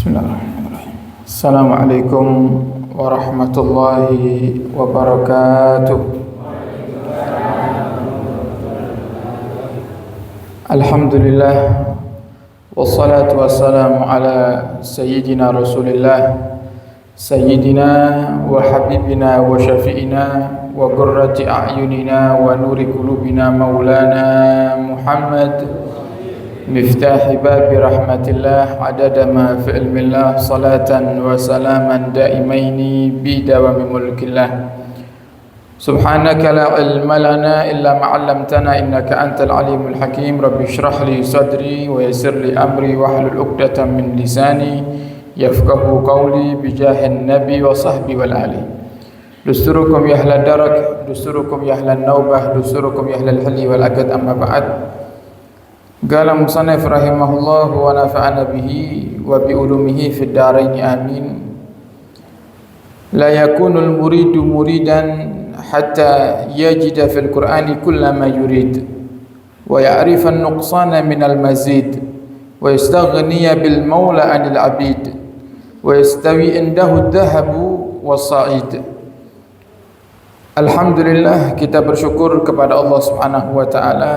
Bismillahirrahmanirrahim. Assalamualaikum warahmatullahi wabarakatuh. Alhamdulillah wassalatu wassalamu ala sayyidina Rasulillah sayyidina wa habibina wa syafi'ina wa qurrati a'yunina wa nuri qulubina maulana Muhammad مفتاح باب رحمة الله عدد ما في علم الله صلاة وسلاما دائمين بدوام ملك الله سبحانك لا علم لنا إلا ما علمتنا إنك أنت العليم الحكيم رب اشرح لي صدري ويسر لي أمري واحلل عقدة من لساني يفقه قولي بجاه النبي وصحبه والآله دستوركم يا أهل الدرك دستوركم يا أهل النوبة دستوركم يا أهل الحل والأكد أما بعد قال مصنف رحمه الله ونفعنا به وبعلومه في الدارين آمين لا يكون المريد مريدا حتى يجد في القرآن كل ما يريد ويعرف النقصان من المزيد ويستغني بالمولى عن العبيد ويستوي عنده الذهب والصعيد. Alhamdulillah, kita bersyukur kepada Allah Subhanahu wa taala.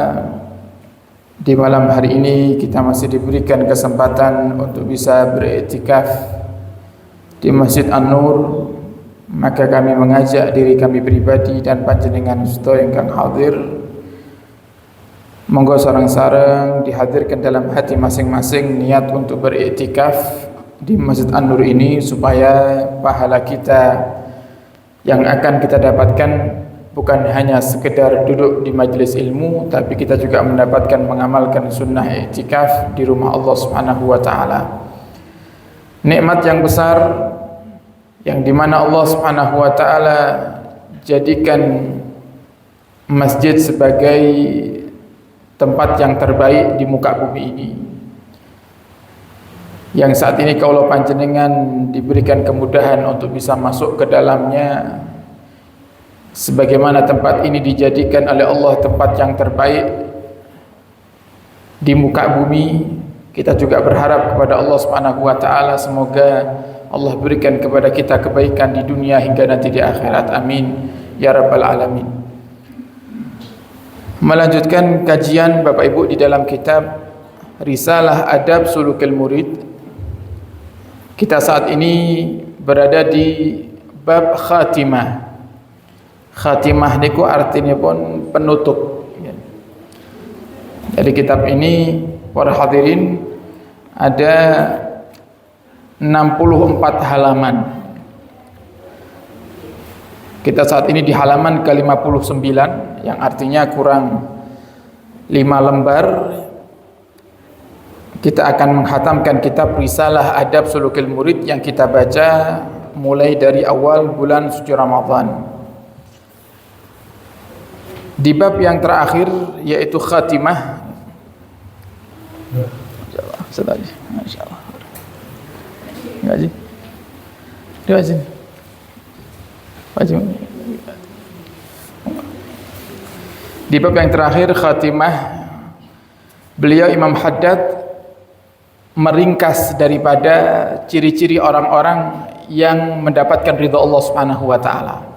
Di malam hari ini kita masih diberikan kesempatan untuk bisa beriktikaf di Masjid An-Nur. Maka kami mengajak diri kami pribadi dan panjenengan sedaya ingkang hadir, monggo sareng-sareng dihadirkan dalam hati masing-masing niat untuk beriktikaf di Masjid An-Nur ini, supaya pahala kita yang akan kita dapatkan bukan hanya sekedar duduk di majelis ilmu, tapi kita juga mendapatkan mengamalkan sunnah i'tikaf di rumah Allah Subhanahu wa taala. Nikmat yang besar yang dimana Allah Subhanahu wa taala jadikan masjid sebagai tempat yang terbaik di muka bumi ini. Yang saat ini kaulah panjenengan diberikan kemudahan untuk bisa masuk ke dalamnya. Sebagaimana tempat ini dijadikan oleh Allah tempat yang terbaik di muka bumi, kita juga berharap kepada Allah Subhanahu wa taala semoga Allah berikan kepada kita kebaikan di dunia hingga nanti di akhirat. Amin ya rabbal alamin. Melanjutkan kajian Bapak Ibu di dalam kitab Risalah Adab Sulukil Murid. Kita saat ini berada di bab khatimah. Khatimah niku artinya pun penutup. Jadi kitab ini para hadirin ada 64 halaman. Kita saat ini di halaman ke-59 yang artinya kurang 5 lembar. Kita akan menghatamkan kitab Risalah Adab Sulukil Murid yang kita baca mulai dari awal bulan suci Ramadan. Di bab yang terakhir yaitu khatimah. Masyaallah. Masyaallah. Ngaji. Diwajib. Wajib. Di bab yang terakhir khatimah, beliau Imam Haddad meringkas daripada ciri-ciri orang-orang yang mendapatkan ridha Allah Subhanahu wa taala.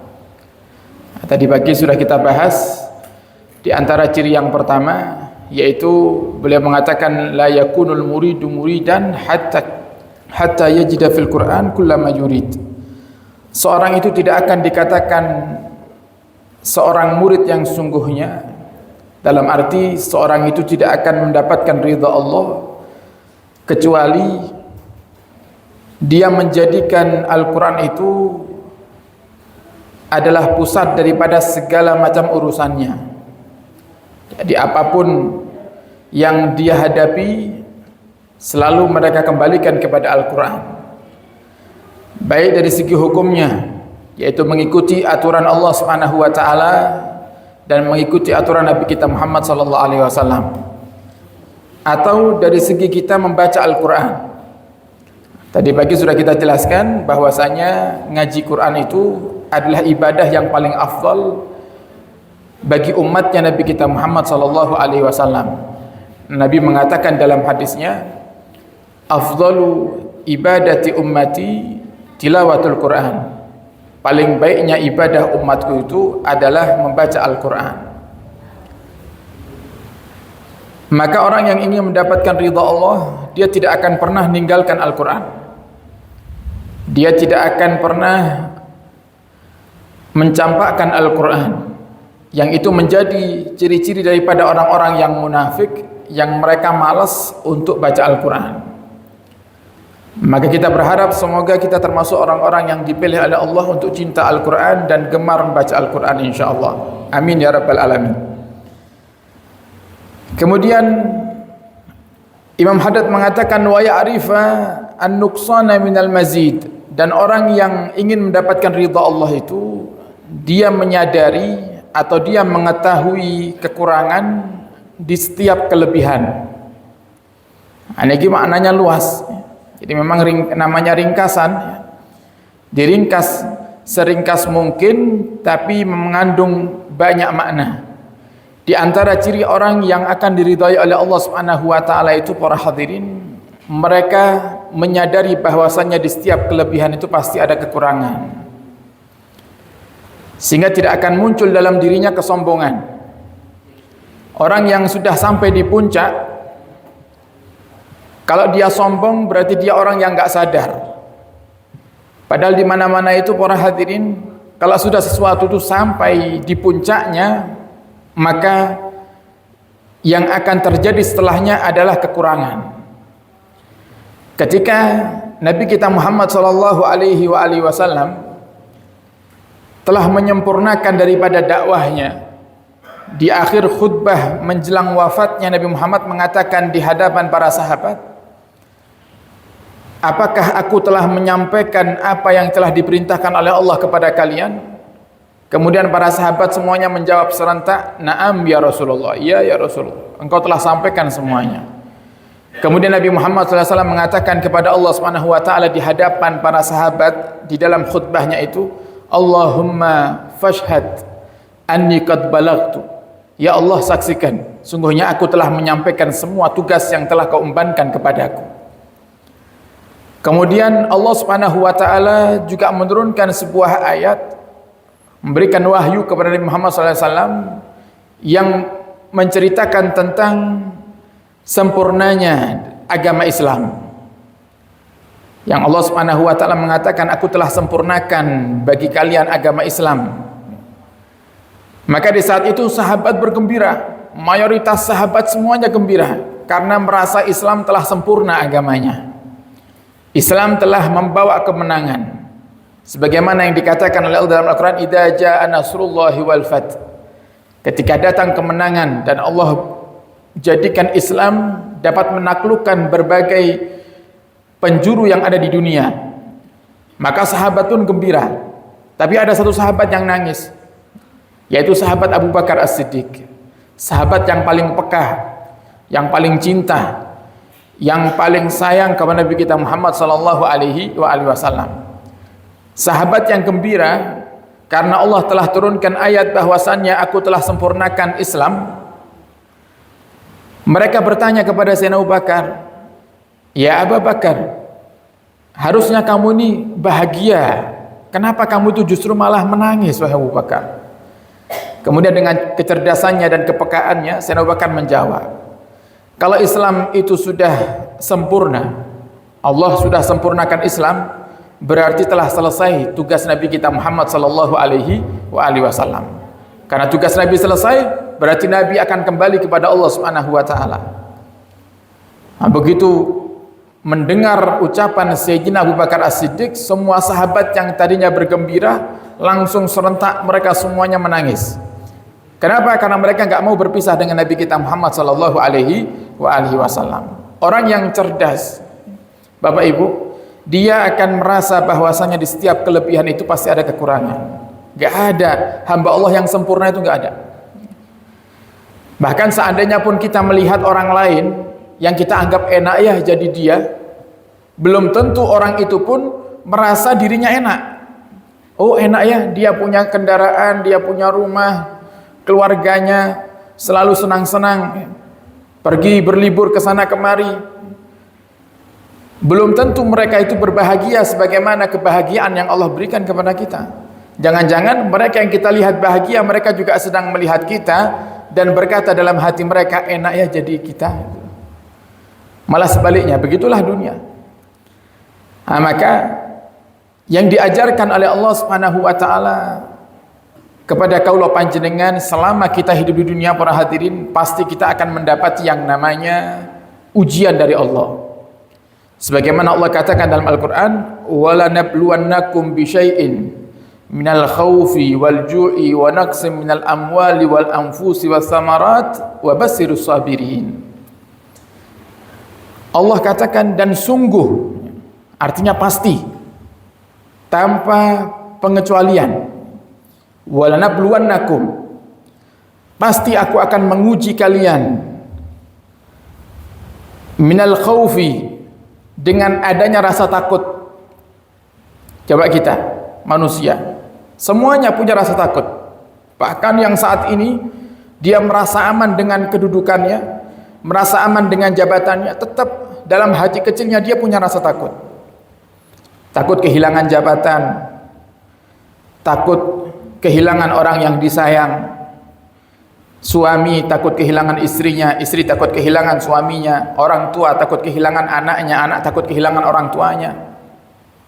Tadi pagi sudah kita bahas. Di antara ciri yang pertama yaitu beliau mengatakan la yakunul muridu muridan hatta yajida fil Quran kullama yurid. Seorang itu tidak akan dikatakan seorang murid yang sungguhnya, dalam arti seorang itu tidak akan mendapatkan ridha Allah kecuali dia menjadikan Al-Quran itu adalah pusat daripada segala macam urusannya. Jadi apapun yang dia hadapi selalu mereka kembalikan kepada Al-Quran, baik dari segi hukumnya, yaitu mengikuti aturan Allah Subhanahu wa taala dan mengikuti aturan Nabi kita Muhammad sallallahu alaihi wasallam, atau dari segi kita membaca Al-Quran. Tadi pagi sudah kita jelaskan bahwasanya ngaji Quran itu adalah ibadah yang paling afdal bagi umatnya Nabi kita Muhammad sallallahu alaihi wasallam. Nabi mengatakan dalam hadisnya, afdalu ibadati ummati tilawatul Quran. Paling baiknya ibadah umatku itu adalah membaca Al-Quran. Maka orang yang ingin mendapatkan ridha Allah, dia tidak akan pernah meninggalkan Al-Quran. Dia tidak akan pernah mencampakkan Al-Quran, yang itu menjadi ciri-ciri daripada orang-orang yang munafik, yang mereka malas untuk baca Al-Quran. Maka kita berharap semoga kita termasuk orang-orang yang dipilih oleh Allah untuk cinta Al-Quran dan gemar membaca Al-Quran, insyaAllah. Amin ya Rabbal Alamin. Kemudian Imam Haddad mengatakan wa ya'rifa an-nuqsana minal mazid, dan orang yang ingin mendapatkan ridha Allah itu dia menyadari atau dia mengetahui kekurangan di setiap kelebihan. Ini maknanya luas. Jadi memang namanya ringkasan, diringkas seringkas mungkin tapi mengandung banyak makna. Di antara ciri orang yang akan diridhai oleh Allah Subhanahu wa taala itu, para hadirin, mereka menyadari bahwasannya di setiap kelebihan itu pasti ada kekurangan, sehingga tidak akan muncul dalam dirinya kesombongan. Orang yang sudah sampai di puncak, kalau dia sombong berarti dia orang yang enggak sadar. Padahal di mana-mana itu, para hadirin, kalau sudah sesuatu itu sampai di puncaknya, maka yang akan terjadi setelahnya adalah kekurangan. Ketika Nabi kita Muhammad sallallahu alaihi wasallam telah menyempurnakan daripada dakwahnya, di akhir khutbah menjelang wafatnya Nabi Muhammad mengatakan di hadapan para sahabat, apakah aku telah menyampaikan apa yang telah diperintahkan oleh Allah kepada kalian? Kemudian para sahabat semuanya menjawab serentak, na'am ya Rasulullah, iya ya Rasulullah, engkau telah sampaikan semuanya. Kemudian Nabi Muhammad SAW mengatakan kepada Allah Subhanahu wa taala di hadapan para sahabat di dalam khutbahnya itu, Allahumma fashhad anni qad balagtu. Ya Allah, saksikan, sungguhnya aku telah menyampaikan semua tugas yang telah kau embankan kepadaku. Kemudian Allah Subhanahu wa taala juga menurunkan sebuah ayat, memberikan wahyu kepada Nabi Muhammad SAW yang menceritakan tentang sempurnanya agama Islam. Yang Allah Subhanahu wa taala mengatakan, aku telah sempurnakan bagi kalian agama Islam. Maka di saat itu sahabat bergembira, mayoritas sahabat semuanya gembira karena merasa Islam telah sempurna agamanya. Islam telah membawa kemenangan. Sebagaimana yang dikatakan oleh Allah dalam Al-Quran, idza jaa nasrullahi wal fath. Ketika datang kemenangan dan Allah jadikan Islam dapat menaklukkan berbagai penjuru yang ada di dunia, maka sahabat pun gembira. Tapi ada satu sahabat yang nangis, yaitu sahabat Abu Bakar As-Siddiq, sahabat yang paling peka, yang paling cinta, yang paling sayang kepada Nabi kita Muhammad sallallahu alaihi wasallam. Sahabat yang gembira karena Allah telah turunkan ayat bahwasannya aku telah sempurnakan Islam. Mereka bertanya kepada Sayyidina Abu Bakar, ya Abu Bakar, harusnya kamu ini bahagia, kenapa kamu itu justru malah menangis, wahai Abu Bakar? Kemudian dengan kecerdasannya dan kepekaannya, Sayyidina Abu Bakar menjawab, kalau Islam itu sudah sempurna, Allah sudah sempurnakan Islam, berarti telah selesai tugas Nabi kita Muhammad sallallahu alaihi wasallam. Karena tugas Nabi selesai, berarti Nabi akan kembali kepada Allah Subhanahu wa taala. Nah, begitu mendengar ucapan Sayyidina Abu Bakar As-Siddiq, semua sahabat yang tadinya bergembira langsung serentak mereka semuanya menangis. Kenapa? Karena mereka enggak mau berpisah dengan Nabi kita Muhammad sallallahu alaihi wasallam. Orang yang cerdas, Bapak Ibu, dia akan merasa bahwasanya di setiap kelebihan itu pasti ada kekurangan. Gak ada hamba Allah yang sempurna, itu gak ada. Bahkan seandainya pun kita melihat orang lain yang kita anggap enak ya jadi dia, belum tentu orang itu pun merasa dirinya enak. Oh enak ya, dia punya kendaraan, dia punya rumah, keluarganya selalu senang-senang, pergi berlibur ke sana kemari. Belum tentu mereka itu berbahagia sebagaimana kebahagiaan yang Allah berikan kepada kita. Jangan-jangan mereka yang kita lihat bahagia, mereka juga sedang melihat kita dan berkata dalam hati mereka, enak ya jadi kita. Malah sebaliknya, begitulah dunia. Nah, maka yang diajarkan oleh Allah Subhanahu wa taala kepada kaula panjenengan selama kita hidup di dunia, para hadirin, pasti kita akan mendapati yang namanya ujian dari Allah. Sebagaimana Allah katakan dalam Al-Qur'an, "Wala nabluwannakum bi syai'in minal khaufi wal ju'i wa naqsin minal amwali wal anfusi was samarat wa basyirus sabirin." Allah katakan, dan sungguh, artinya pasti, tanpa pengecualian. Wala nabluwannakum, pasti aku akan menguji kalian, minal khaufi, dengan adanya rasa takut. Coba kita, manusia, semuanya punya rasa takut. Bahkan yang saat ini dia merasa aman dengan kedudukannya, merasa aman dengan jabatannya, tetap dalam hati kecilnya dia punya rasa takut. Takut kehilangan jabatan, takut kehilangan orang yang disayang. Suami takut kehilangan istrinya, istri takut kehilangan suaminya, orang tua takut kehilangan anaknya, anak takut kehilangan orang tuanya,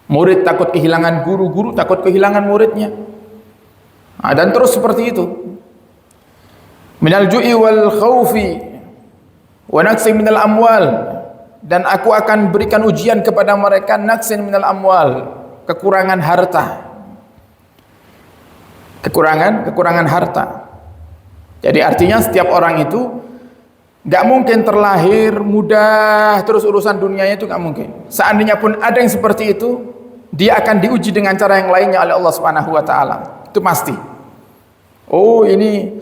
murid takut kehilangan guru, guru takut kehilangan muridnya. Nah, dan terus seperti itu. Minal ju'i wal khaufi wa naqsin minal amwal, dan aku akan berikan ujian kepada mereka, naqsin minal amwal, kekurangan harta. Kekurangan harta. Jadi artinya setiap orang itu gak mungkin terlahir mudah terus urusan dunianya itu gak mungkin. Seandainya pun ada yang seperti itu, dia akan diuji dengan cara yang lainnya oleh Allah Subhanahu wa taala. Itu pasti. Oh, ini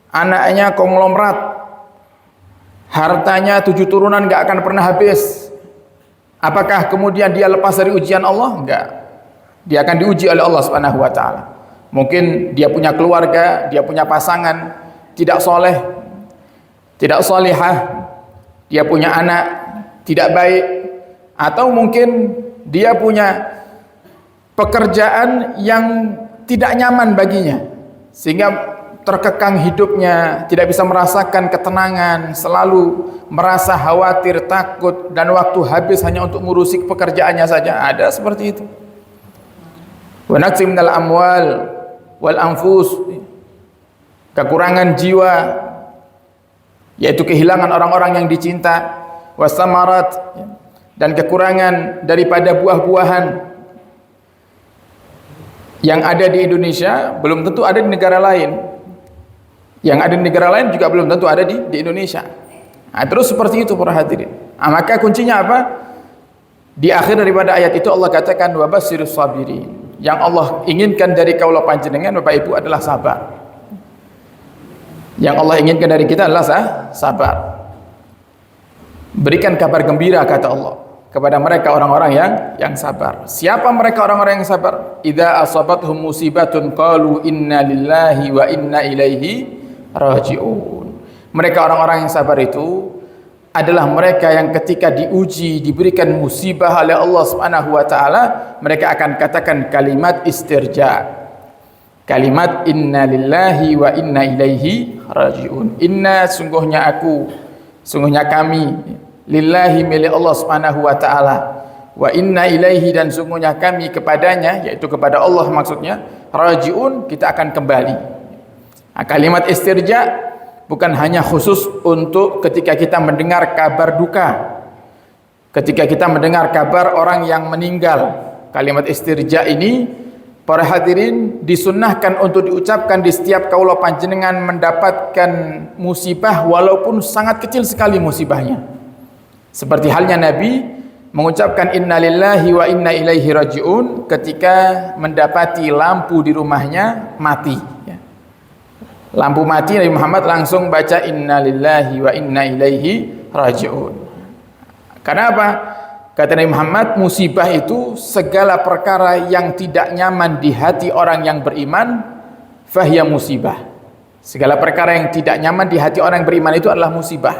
anaknya konglomerat, hartanya 7 turunan gak akan pernah habis. Apakah kemudian dia lepas dari ujian Allah? Enggak. Dia akan diuji oleh Allah Subhanahu wa taala. Mungkin dia punya keluarga, dia punya pasangan tidak soleh, tidak solihah, dia punya anak tidak baik, atau mungkin dia punya pekerjaan yang tidak nyaman baginya, sehingga terkekang hidupnya, tidak bisa merasakan ketenangan, selalu merasa khawatir, takut, dan waktu habis hanya untuk ngurusi pekerjaannya saja. Ada seperti itu. Wa naqsim minal amwal wal anfus, kekurangan jiwa, yaitu kehilangan orang-orang yang dicinta, wasamarat, dan kekurangan daripada buah-buahan yang ada di Indonesia belum tentu ada di negara lain, yang ada di negara lain juga belum tentu ada di Indonesia. Nah, terus seperti itu para hadirin. Nah, maka kuncinya apa? Di akhir daripada ayat itu Allah katakan wa basyirus sabirin. Yang Allah inginkan dari kaula panjenengan Bapak Ibu adalah sabar. Yang Allah inginkan dari kita adalah sabar. Berikan kabar gembira, kata Allah, kepada mereka orang-orang yang sabar. Siapa mereka orang-orang yang sabar? Idza asabathum musibatun qalu inna lillahi wa inna ilaihi raji'un. Mereka orang-orang yang sabar itu adalah mereka yang ketika diuji, diberikan musibah oleh Allah Subhanahu wa taala, mereka akan katakan kalimat istirja. Kalimat inna lillahi wa inna ilaihi raji'un. Inna, sungguhnya aku, sungguhnya kami, lillahi, milik Allah Subhanahu wa taala, wa inna ilaihi, dan sungguhnya kami kepadanya, yaitu kepada Allah maksudnya, raji'un, kita akan kembali. Nah, kalimat istirja bukan hanya khusus untuk ketika kita mendengar kabar duka, ketika kita mendengar kabar orang yang meninggal. Kalimat istirja ini, para hadirin, disunnahkan untuk diucapkan di setiap kaula panjenengan mendapatkan musibah, walaupun sangat kecil sekali musibahnya. Seperti halnya Nabi mengucapkan inna lillahi wa inna ilaihi raji'un ketika mendapati lampu di rumahnya mati. Lampu mati, Nabi Muhammad langsung baca inna lillahi wa inna ilaihi raji'un. Karena apa? Kata Nabi Muhammad, musibah itu segala perkara yang tidak nyaman di hati orang yang beriman, fahiya musibah. Segala perkara yang tidak nyaman di hati orang yang beriman itu adalah musibah.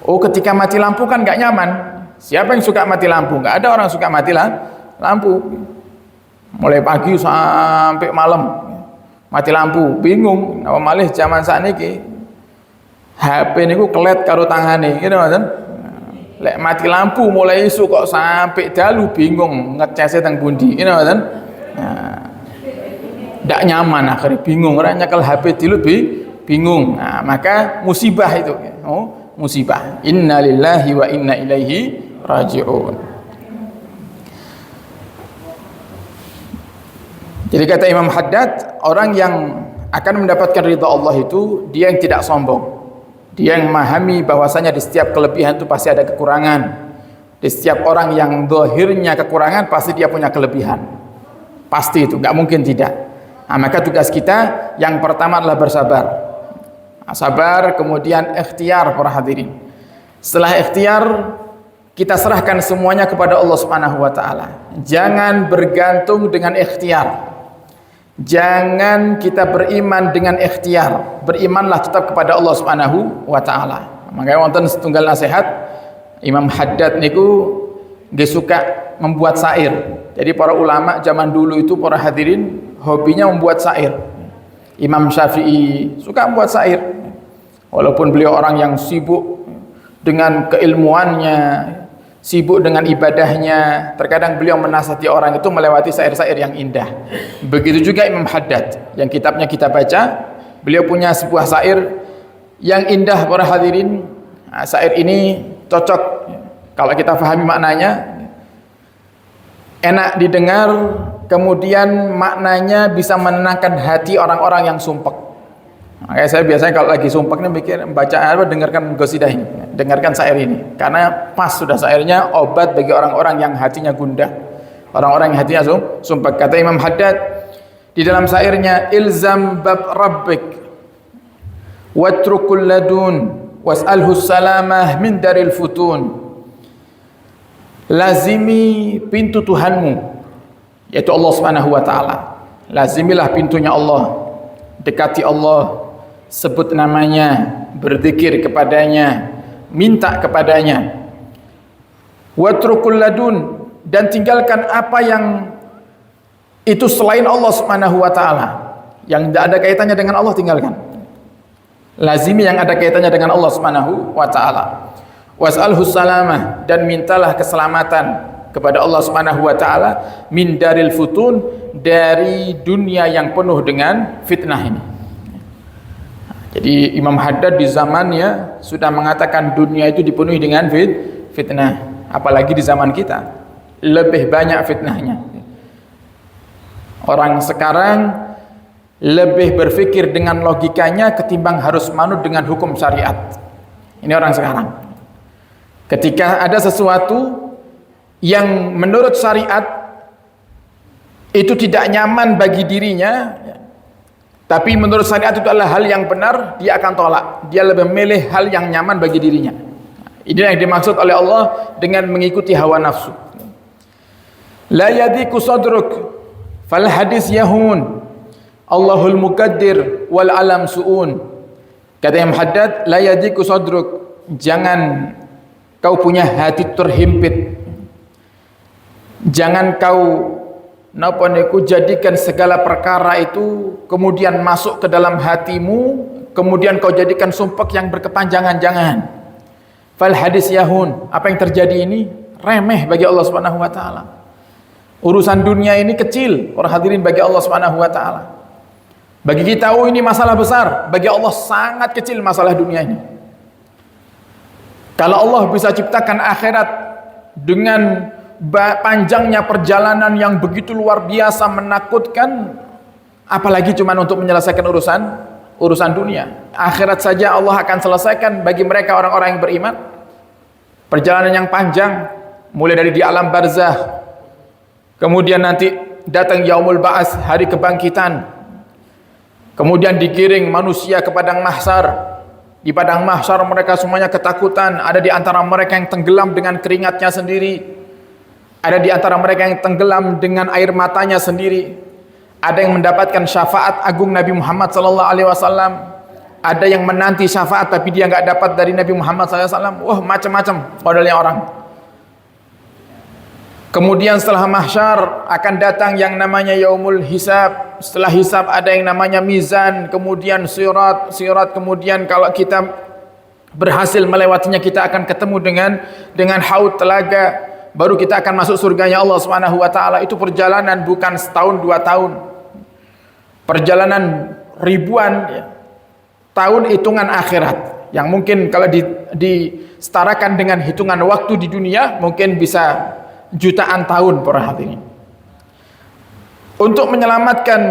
Oh, ketika mati lampu kan gak nyaman. Siapa yang suka mati lampu? Nggak ada orang suka mati lampu. Mulai pagi sampai malam mati lampu, bingung. Apa malih zaman sakniki HP niku kelet karo tangane, gitu Mas. Lek mati lampu mulai isu kok sampai dalu bingung ngecese teng pundi, gitu Mas. Ndak nyaman, akhirnya bingung, orang nyekel HP dilut bingung. Nah, maka musibah itu. Oh, musibah. Innalillahi wa inna ilaihi raji'un. Jadi kata Imam Haddad, orang yang akan mendapatkan ridha Allah itu dia yang tidak sombong. Dia yang memahami bahwasanya di setiap kelebihan itu pasti ada kekurangan. Di setiap orang yang zahirnya kekurangan pasti dia punya kelebihan. Pasti itu, nggak mungkin tidak. Nah, maka tugas kita yang pertama adalah bersabar. Sabar, kemudian ikhtiar para hadirin. Setelah ikhtiar, kita serahkan semuanya kepada Allah Subhanahu wa taala. Jangan bergantung dengan ikhtiar. Jangan kita beriman dengan ikhtiar. Berimanlah tetap kepada Allah Subhanahu wa taala. Makanya wonten setunggal nasihat Imam Haddad niku dia suka membuat syair. Jadi para ulama zaman dulu itu para hadirin hobinya membuat syair. Imam Syafi'i suka membuat syair. Walaupun beliau orang yang sibuk dengan keilmuannya, sibuk dengan ibadahnya, terkadang beliau menasihati orang itu melewati syair-syair yang indah. Begitu juga Imam Haddad yang kitabnya kita baca, beliau punya sebuah syair yang indah para hadirin. Nah, syair ini cocok kalau kita pahami maknanya, enak didengar, kemudian maknanya bisa menenangkan hati orang-orang yang sumpek. Makanya saya biasanya kalau lagi sumpek nih mikir baca apa, dengarkan qasidah ini, dengarkan syair ini, karena pas sudah syairnya obat bagi orang-orang yang hatinya gundah, orang-orang yang hatinya sumpek. Kata Imam Haddad di dalam syairnya, ilzam bab rabbik watrukul ladun was'alhu salamah min daril futun. Lazimi pintu Tuhanmu, yaitu Allah Subhanahu wa taala. Lazimilah pintunya Allah, dekati Allah, sebut namanya, berzikir kepadanya, minta kepadanya. Watrukul ladun, dan tinggalkan apa yang itu selain Allah Subhanahu wa taala, yang tidak ada kaitannya dengan Allah, tinggalkan. Lazimi yang ada kaitannya dengan Allah Subhanahu wa taala. Was'alhu salamah, dan mintalah keselamatan kepada Allah Subhanahu wa taala min daril futun, dari dunia yang penuh dengan fitnah ini. Jadi Imam Haddad di zamannya sudah mengatakan dunia itu dipenuhi dengan fitnah, apalagi di zaman kita lebih banyak fitnahnya. Orang sekarang lebih berpikir dengan logikanya ketimbang harus manut dengan hukum syariat. Ini orang sekarang. Ketika ada sesuatu yang menurut syariat itu tidak nyaman bagi dirinya, tapi menurut syariat itu adalah hal yang benar, dia akan tolak. Dia lebih memilih hal yang nyaman bagi dirinya. Ini yang dimaksud oleh Allah dengan mengikuti hawa nafsu. La yadiku sadruk fal hadis yahun Allahul muqaddir wal alam su'un. Kata Imam Haddad, la yadiku sadruk, jangan kau punya hati terhimpit, jangan kau jadikan segala perkara itu kemudian masuk ke dalam hatimu, kemudian kau jadikan sumpek yang berkepanjangan. Jangan. Fal hadis yahun, apa yang terjadi ini remeh bagi Allah Subhanahu wa taala. Urusan dunia ini kecil, para hadirin, bagi Allah Subhanahu wa taala. Bagi kita, oh ini masalah besar, bagi Allah sangat kecil masalah dunia ini. Kalau Allah bisa ciptakan akhirat dengan panjangnya perjalanan yang begitu luar biasa menakutkan, apalagi cuma untuk menyelesaikan urusan dunia. Akhirat saja Allah akan selesaikan bagi mereka orang-orang yang beriman. Perjalanan yang panjang, mulai dari di alam barzah, kemudian nanti datang yaumul ba'ats, hari kebangkitan, kemudian digiring manusia ke padang mahsyar. Di padang mahsyar mereka semuanya ketakutan. Ada di antara mereka yang tenggelam dengan keringatnya sendiri, ada di antara mereka yang tenggelam dengan air matanya sendiri. Ada yang mendapatkan syafaat agung Nabi Muhammad SAW. Ada yang menanti syafaat tapi dia nggak dapat dari Nabi Muhammad SAW. Wah, macam-macam modelnya orang. Kemudian setelah mahsyar akan datang yang namanya yaumul hisab. Setelah hisab ada yang namanya mizan, kemudian sirat, kemudian kalau kita berhasil melewatinya kita akan ketemu dengan haud telaga, baru kita akan masuk surganya Allah Subhanahu wa taala. Itu perjalanan bukan setahun 2 tahun. Perjalanan ribuan tahun hitungan akhirat yang mungkin kalau disetarakan dengan hitungan waktu di dunia mungkin bisa jutaan tahun para hadirin. Untuk menyelamatkan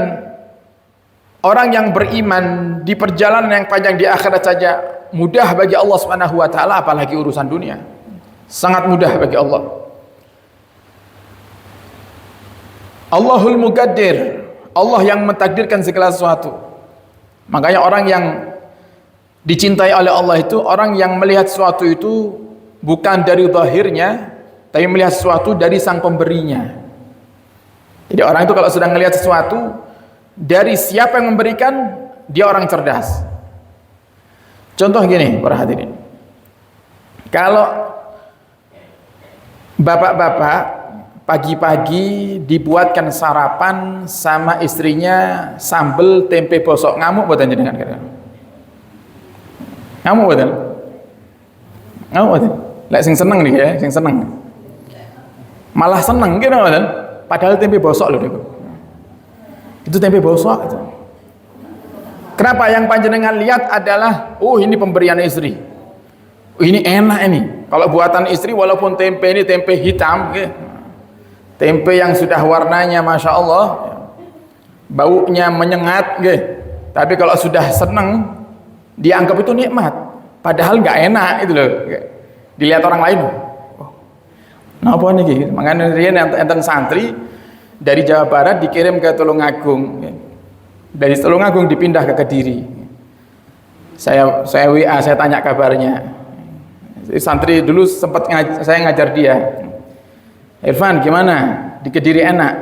orang yang beriman di perjalanan yang panjang di akhirat saja mudah bagi Allah Subhanahu wa taala, apalagi urusan dunia. Sangat mudah bagi Allah. Allahul Muqaddir, Allah yang mentakdirkan segala sesuatu. Makanya orang yang dicintai oleh Allah itu orang yang melihat sesuatu itu bukan dari zahirnya, tapi melihat sesuatu dari sang pemberinya. Jadi orang itu kalau sedang melihat sesuatu dari siapa yang memberikan, dia orang cerdas. Contoh gini para hadirin, kalau bapak-bapak pagi-pagi dibuatkan sarapan sama istrinya sambal tempe bosok, ngamuk buatan jenengan kira-kira? Ngamuk buatan? Ngamuk buatan? Lek sing seneng nih ya, sing seneng. Malah seneng gitu buatan? Padahal tempe bosok loh itu tempe bosok itu. Kenapa? Yang panjenengan lihat adalah ini pemberian istri, ini enak ini. Kalau buatan istri walaupun tempe ini tempe hitam gitu, tempe yang sudah warnanya Masya Allah, baunya menyengat gitu, tapi kalau sudah seneng dianggap itu nikmat, padahal nggak enak itu loh dilihat orang lain. Nah apa nih gitu? Makanya enten santri dari Jawa Barat dikirim ke Tulungagung, dari Tulungagung dipindah ke Kediri. Saya WA, saya tanya kabarnya. Santri dulu sempat saya ngajar dia, Irfan gimana di Kediri enak?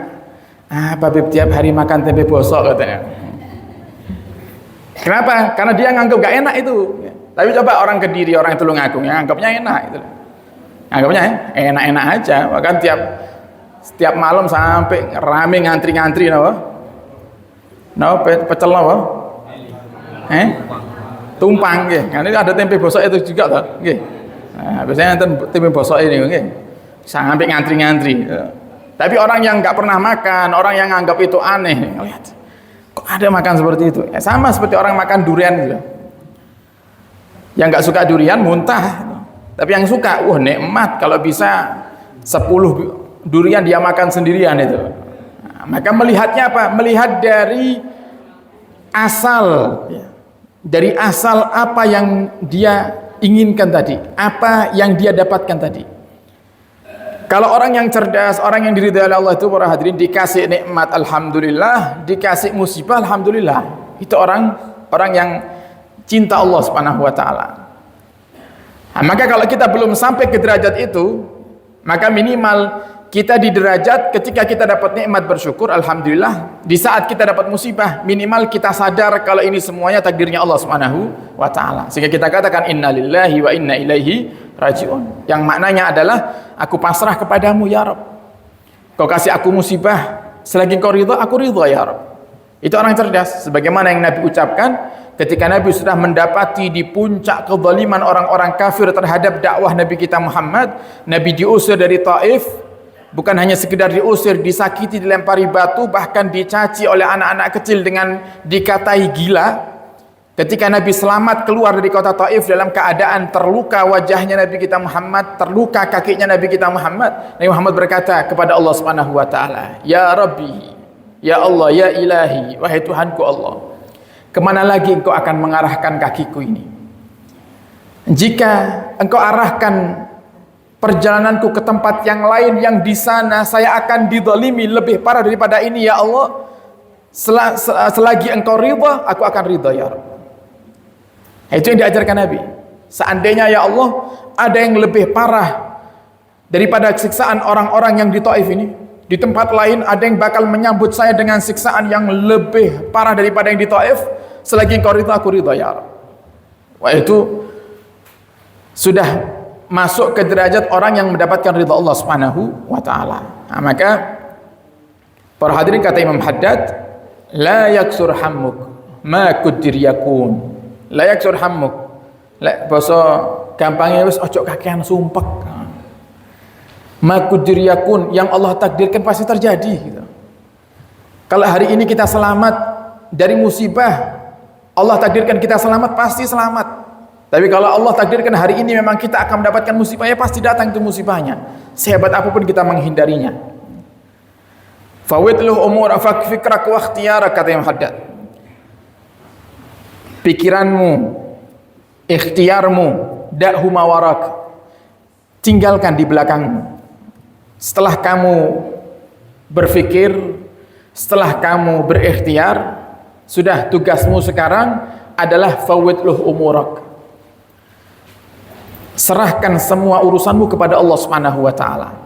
Babib tiap hari makan tempe bosok katanya. Kenapa? Karena dia nganggap gak enak itu. Tapi coba orang Kediri, orang Tulungagung yang anggapnya enak itu. Anggapnya enak-enak aja. Bahkan setiap malam sampai rame ngantri-ngantri pecel tumpang nggih. Nah, ini ada tempe bosok itu juga toh nggih. Nah, biasanya tempe bosok ini nggih. Sampai ngantri-ngantri. Tapi orang yang nggak pernah makan, orang yang anggap itu aneh, lihat kok ada makan seperti itu. Sama seperti orang makan durian gitu. Yang nggak suka durian muntah. Tapi yang suka, nikmat kalau bisa 10 durian dia makan sendirian itu. Nah, maka melihatnya apa? Melihat dari asal, dari asal apa yang dia inginkan tadi, apa yang dia dapatkan tadi. Kalau orang yang cerdas, orang yang diridhai oleh Allah itu para hadirin, dikasih nikmat alhamdulillah, dikasih musibah alhamdulillah. Itu orang yang cinta Allah Subhanahu wa taala. Nah, maka kalau kita belum sampai ke derajat itu, maka minimal kita di derajat ketika kita dapat nikmat bersyukur alhamdulillah. Di saat kita dapat musibah minimal kita sadar kalau ini semuanya takdirnya Allah Subhanahu wa taala. Sehingga kita katakan innalillahi wa inna ilaihi rajiun. Yang maknanya adalah aku pasrah kepadamu ya Rabb. Kau kasih aku musibah, selagi kau ridha aku ridha ya Rabb. Itu orang cerdas, sebagaimana yang Nabi ucapkan ketika Nabi sudah mendapati di puncak kezaliman orang-orang kafir terhadap dakwah Nabi kita Muhammad. Nabi diusir dari Taif, bukan hanya sekedar diusir, disakiti, dilempari batu, bahkan dicaci oleh anak-anak kecil dengan dikatai gila. Ketika Nabi selamat keluar dari kota Taif dalam keadaan terluka wajahnya Nabi kita Muhammad, terluka kakinya Nabi kita Muhammad, Nabi Muhammad berkata kepada Allah Subhanahu wa taala, "Ya Rabbi, ya Allah, ya Ilahi, wahai Tuhanku Allah, kemana lagi engkau akan mengarahkan kakiku ini? Jika engkau arahkan perjalananku ke tempat yang lain yang di sana saya akan dizalimi lebih parah daripada ini ya Allah, selagi engkau ridha aku akan ridha ya Rabb." Itu yang diajarkan Nabi. Seandainya ya Allah ada yang lebih parah daripada siksaan orang-orang yang di Taif ini, di tempat lain ada yang bakal menyambut saya dengan siksaan yang lebih parah daripada yang di Taif, selagi engkau ridha aku ridha ya Rabb. Wah, itu sudah masuk ke derajat orang yang mendapatkan ridha Allah Subhanahu wa taala. Nah, maka para hadirin, kata Imam Haddad, la yaksur hammuk ma kudir yakun. La yaksur hammuk. Lek basa gampangnya wis ojo kakean sumpek. Ma kudir yakun, yang Allah takdirkan pasti terjadi gitu. Kalau hari ini kita selamat dari musibah, Allah takdirkan kita selamat, pasti selamat. Tapi kalau Allah takdirkan hari ini memang kita akan mendapatkan musibah, ya pasti datang itu musibahnya, sehebat apapun kita menghindarinya. Fawidluh umur afak fikrak wa ikhtiyara, kata Imam Haddad. Pikiranmu, ikhtiarmu, da'hu mawarak, tinggalkan di belakangmu. Setelah kamu berpikir, setelah kamu berikhtiar, sudah tugasmu sekarang adalah fawidluh umurak. Serahkan semua urusanmu kepada Allah Subhanahu wa taala.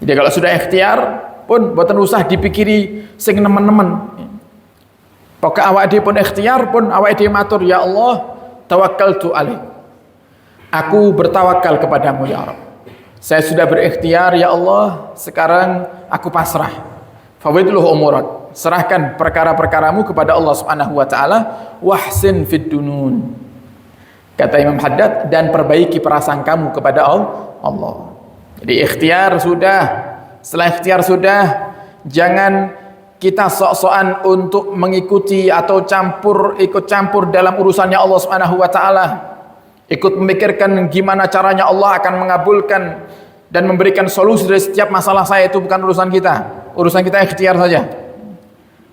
Jadi kalau sudah ikhtiar pun boten usah dipikiri sing nemen-nemen. Pokoke awake dhewe pun ikhtiar pun awake dhewe matur, ya Allah, tawakkaltu alaik. Aku bertawakal kepadamu ya Rabb. Saya sudah berikhtiar ya Allah, sekarang aku pasrah. Fawidluh umurak. Serahkan perkara-perkaramu kepada Allah Subhanahu wa taala, wahsin fid dunun. Kata Imam Haddad, dan perbaiki perasaan kamu kepada Allah. Jadi ikhtiar sudah, setelah ikhtiar sudah, jangan kita sok-sokan untuk mengikuti atau ikut campur dalam urusannya Allah Subhanahu wa taala. Ikut memikirkan gimana caranya Allah akan mengabulkan dan memberikan solusi dari setiap masalah saya, itu bukan urusan kita. Urusan kita ikhtiar saja.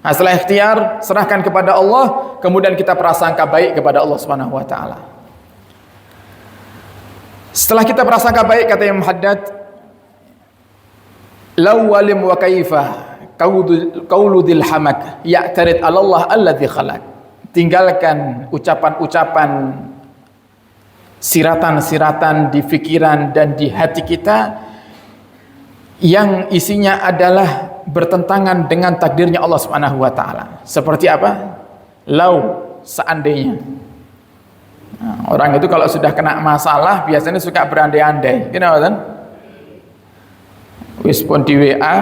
Nah, setelah ikhtiar, serahkan kepada Allah, kemudian kita prasangka baik kepada Allah Subhanahu wa taala. Setelah kita prasangka baik, kata Imam Haddad, law walim wa kaifah qaulu dzil hamak ya'tarid 'ala Allah alladzi khalaq. Tinggalkan ucapan-ucapan, siratan-siratan di pikiran dan di hati kita yang isinya adalah bertentangan dengan takdirnya Allah Subhanahu wa taala. Seperti apa? Lau, seandainya. Nah, orang itu kalau sudah kena masalah biasanya suka berandai-andai. Kenapa kan? Wis pun di WA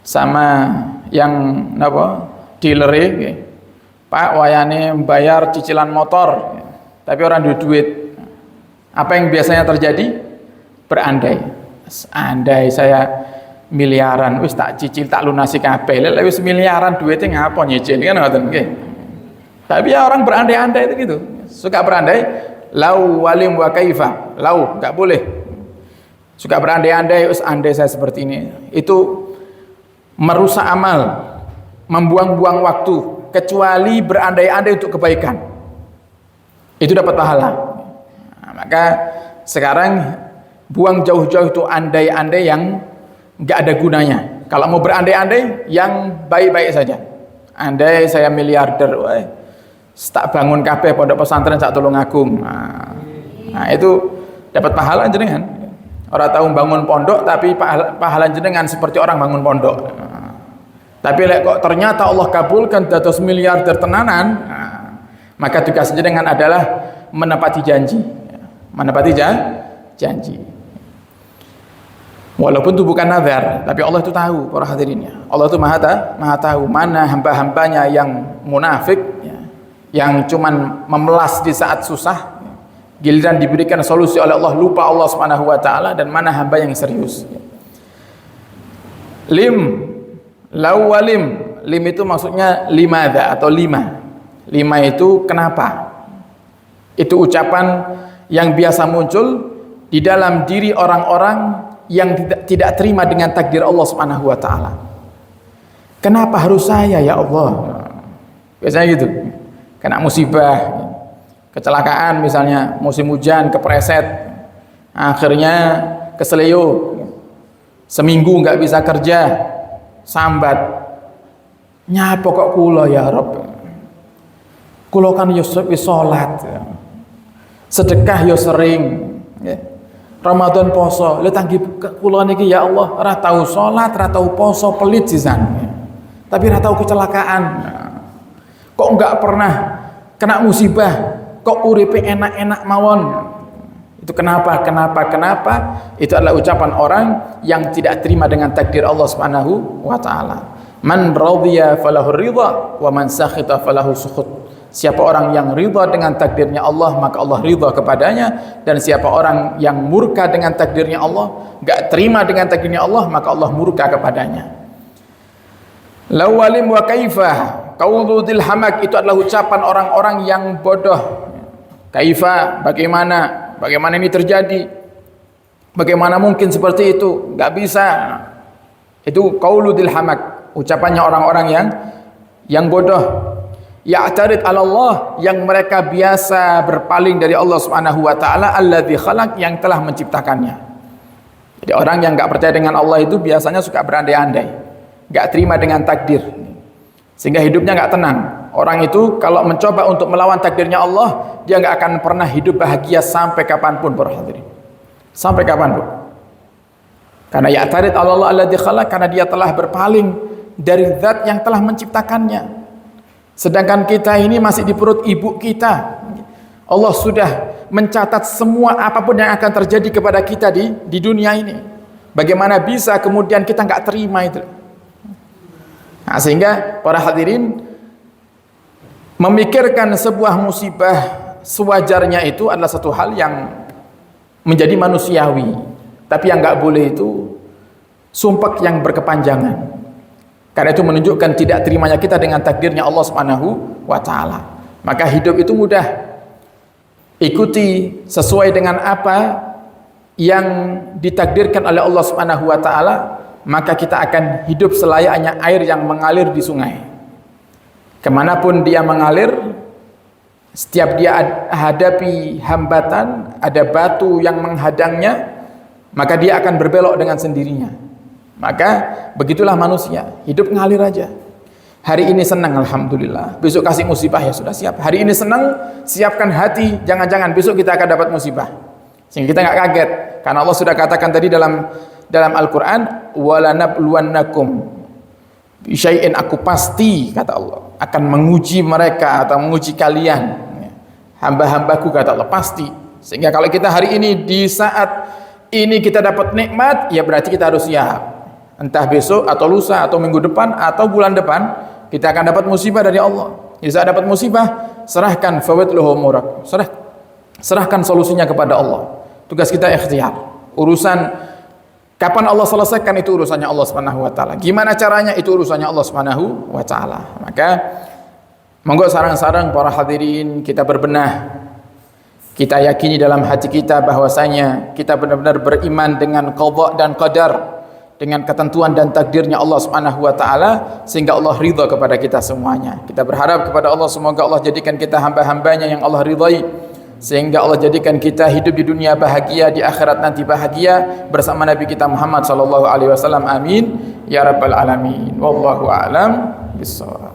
sama yang napa dealer, Pak, wayane bayar cicilan motor, tapi orang duit. Apa yang biasanya terjadi? Berandai. Andai saya miliaran, wis tak cicil, tak lunasi kabeh. Lek wis miliaran duitnya ngapa nyicil, kan ngoten nggih. Tapi ya orang berandai-andai itu gitu. Suka berandai, lau walim wa kaifa, lau, enggak boleh. Suka berandai-andai, andai saya seperti ini. Itu merusak amal, membuang-buang waktu, kecuali berandai-andai untuk kebaikan. Itu dapat pahala. Nah, maka sekarang buang jauh-jauh itu andai-andai yang enggak ada gunanya. Kalau mau berandai-andai, yang baik-baik saja. Andai saya miliarder, tak bangun kabeh pondok pesantren sak Tulungagung. Nah, itu dapat pahala jenengan. Orang tahu bangun pondok tapi pahala jenengan seperti orang bangun pondok. Tapi lek kok ternyata Allah kabulkan dados miliarder tenanan, maka tugas jenengan adalah menepati janji. Menepati janji. Walaupun itu bukan nazar, tapi Allah itu tahu para hadirinnya. Allah itu maha tahu mana hamba-hambanya yang munafik, yang cuman memelas di saat susah, giliran diberikan solusi oleh Allah lupa Allah Subhanahu wa taala, dan mana hamba yang serius. Lim itu maksudnya limadha atau lima. Lima itu kenapa? Itu ucapan yang biasa muncul di dalam diri orang-orang yang tidak terima dengan takdir Allah Subhanahu wa taala. Kenapa harus saya ya Allah? Biasanya gitu. Kena musibah, kecelakaan misalnya, musim hujan, kepreset, akhirnya keseleo, seminggu nggak bisa kerja, sambat, nyapa kok kula ya Rabb, kula kan yo sholat, sedekah yo sering, Ramadan poso, lihat tanggi kula niki ya Allah, ora tau sholat, ora tau poso, pelit sisan, tapi ora tau kecelakaan. Kok enggak pernah kena musibah, kok uripe enak-enak mawon. Itu kenapa? Itu adalah ucapan orang yang tidak terima dengan takdir Allah Subhanahu wa taala. Man radhiya falahu ridha wa man sakhita falahu sukhut. Siapa orang yang ridha dengan takdirnya Allah, maka Allah ridha kepadanya, dan siapa orang yang murka dengan takdirnya Allah, enggak terima dengan takdirnya Allah, maka Allah murka kepadanya. Lawalim wa kaifah qaulu dzil hamak, itu adalah ucapan orang-orang yang bodoh. Kaifa, bagaimana ini terjadi? Bagaimana mungkin seperti itu? Enggak bisa. Itu qaulu dzil hamak, ucapannya orang-orang yang bodoh. Ya'tarid 'ala Allah, yang mereka biasa berpaling dari Allah Subhanahu wa taala, alladzi khalaq, yang telah menciptakannya. Jadi orang yang enggak percaya dengan Allah itu biasanya suka berandai-andai, enggak terima dengan takdir, sehingga hidupnya enggak tenang. Orang itu kalau mencoba untuk melawan takdirnya Allah, dia enggak akan pernah hidup bahagia sampai kapanpun, para hadirin. Sampai kapanpun. Karena ya'tarid 'ala Allah alladzi khalaq, karena dia telah berpaling dari zat yang telah menciptakannya. Sedangkan kita ini masih di perut ibu kita. Allah sudah mencatat semua apapun yang akan terjadi kepada kita di dunia ini. Bagaimana bisa kemudian kita nggak terima itu? Nah, sehingga para hadirin, memikirkan sebuah musibah sewajarnya itu adalah satu hal yang menjadi manusiawi. Tapi yang nggak boleh itu sumpek yang berkepanjangan. Karena itu menunjukkan tidak terimanya kita dengan takdirnya Allah Subhanahu wa taala. Maka hidup itu mudah. Ikuti sesuai dengan apa yang ditakdirkan oleh Allah Subhanahu wa taala, maka kita akan hidup selayaknya air yang mengalir di sungai. Kemanapun dia mengalir, setiap dia hadapi hambatan, ada batu yang menghadangnya, maka dia akan berbelok dengan sendirinya. Maka begitulah manusia, hidup ngalir aja. Hari ini senang, alhamdulillah. Besok kasih musibah, ya sudah siap. Hari ini senang, siapkan hati, jangan-jangan besok kita akan dapat musibah. Sehingga kita nggak kaget, karena Allah sudah katakan tadi dalam Al-Quran, walanabluwannakum bisyai'in, aku pasti, kata Allah, akan menguji mereka atau menguji kalian, hamba-hambaku, kata Allah, pasti. Sehingga kalau kita hari ini di saat ini kita dapat nikmat, ya berarti kita harus siap. Entah besok atau lusa atau minggu depan atau bulan depan, kita akan dapat musibah dari Allah. Jadi saat dapat musibah, serahkan fawidluhu murak, serahkan solusinya kepada Allah. Tugas kita ikhtiar. Urusan kapan Allah selesaikan itu urusannya Allah Subhanahu wa taala. Gimana caranya itu urusannya Allah Subhanahu wa taala. Maka monggo sarang-sarang para hadirin, kita berbenah. Kita yakini dalam hati kita bahwasanya kita benar-benar beriman dengan qadha dan qadar, dengan ketentuan dan takdirnya Allah Subhanahu wa taala, sehingga Allah ridha kepada kita semuanya. Kita berharap kepada Allah, semoga Allah jadikan kita hamba-hambanya yang Allah ridhai, sehingga Allah jadikan kita hidup di dunia bahagia, di akhirat nanti bahagia bersama Nabi kita Muhammad sallallahu alaihi wasallam. Amin ya rabbal alamin. Wallahu a'lam bissawab.